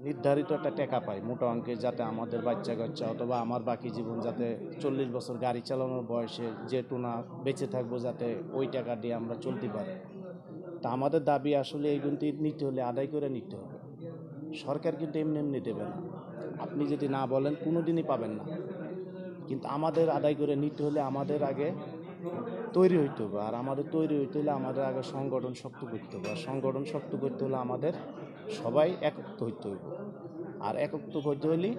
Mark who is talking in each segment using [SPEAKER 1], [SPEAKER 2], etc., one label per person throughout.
[SPEAKER 1] নির্ধারিত একটা টাকা পাই মোটা অঙ্কে, যাতে আমাদের বাচ্চা কাচ্চা অথবা আমার বাকি জীবন যাতে 40 বছর গাড়ি চালানোর বয়সে যেটু না বেঁচে থাকবো, যাতে ওই টাকা দিয়ে আমরা চলতে পারি। তা আমাদের দাবি আসলে এইগুলি নিতে হলে আদায় করে নিতে হবে। সরকার কিন্তু এমনি এমনি দেবে না, আপনি যদি না বলেন কোনো দিনই পাবেন না। কিন্তু আমাদের আদায় করে নিতে হলে আমাদের আগে তৈরি হইতে হবে, আর আমাদের তৈরি হইতে হলে আমাদের আগে সংগঠন শক্ত করতে হবে, আর সংগঠন শক্ত করতে হলে আমাদের সবাই একত্র হইতে হবে। আর একত্র হইতে হলে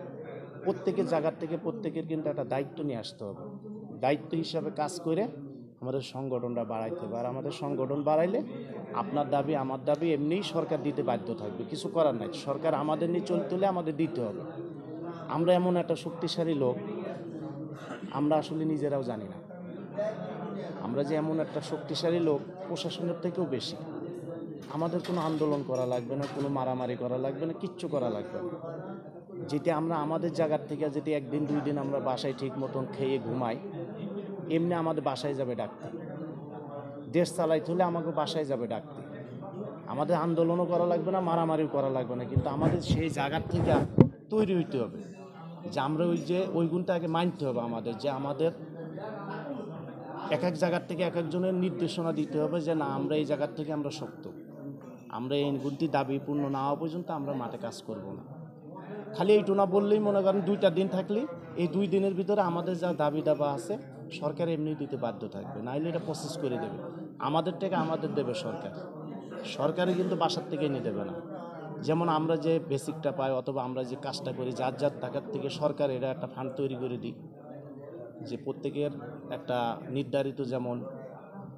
[SPEAKER 1] প্রত্যেকের জায়গার থেকে প্রত্যেকের কিন্তু একটা দায়িত্ব নিয়ে আসতে হবে, দায়িত্ব হিসাবে কাজ করে আমাদের সংগঠনটা বাড়াইতে হবে। আর আমাদের সংগঠন বাড়াইলে আপনার দাবি আমার দাবি এমনিই সরকার দিতে বাধ্য থাকবে, কিছু করার নাই। সরকার আমাদের নিয়ে চলতে হলে আমাদের দিতে হবে। আমরা এমন একটা শক্তিশালী লোক, আমরা আসলে নিজেরাও জানি না আমরা যে এমন একটা শক্তিশালী লোক, প্রশাসনের থেকেও বেশি। আমাদের কোনো আন্দোলন করা লাগবে না, কোনো মারামারি করা লাগবে না, কিচ্ছু করা লাগবে না। যেটি আমরা আমাদের জায়গার থেকে যদি একদিন 2 দিন আমরা বাসায় ঠিক মতন খেয়ে ঘুমাই, এমনি আমাদের বাসায় যাবে ডাকতে। দেশ চালাইতে হলে আমাকে বাসায় যাবে ডাকতে। আমাদের আন্দোলনও করা লাগবে না, মারামারিও করা লাগবে না, কিন্তু আমাদের সেই জায়গার থেকে তৈরি হইতে হবে যে আমরা ওই গুণটা আগে মানতে হবে আমাদের, যে আমাদের এক এক জায়গার থেকে এক একজনের নির্দেশনা দিতে হবে যে না, আমরা এই জায়গার থেকে আমরা শক্ত, আমরা এই গুণটি দাবি পূর্ণ না হওয়া পর্যন্ত আমরা মাঠে কাজ করব না। খালি এইটু না বললেই মনে করেন 2টা দিন থাকলে এই 2 দিনের ভিতরে আমাদের যা দাবি দাবা আছে সরকার এমনি দিতে বাধ্য থাকবে, নাইলে এটা প্রসেস করে দেবে। আমাদের থেকে আমাদের দেবে সরকার, সরকারে কিন্তু বাসার থেকেই নিয়ে দেবে না। যেমন আমরা যে বেসিকটা পাই অথবা আমরা যে কাজটা করি, যার যার টাকার থেকে সরকার এটা একটা ফান্ড তৈরি করে দিই, যে প্রত্যেকের একটা নির্ধারিত, যেমন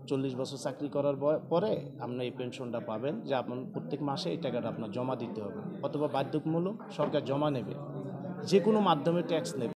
[SPEAKER 1] 40 বছর চাকরি করার পরে আপনি এই পেনশনটা পাবেন, যে আপনার প্রত্যেক মাসে এই টাকাটা আপনার জমা দিতে হবে, অথবা বাধ্যতামূলক সরকার জমা নেবে, যে কোনো মাধ্যমে ট্যাক্স নেবে।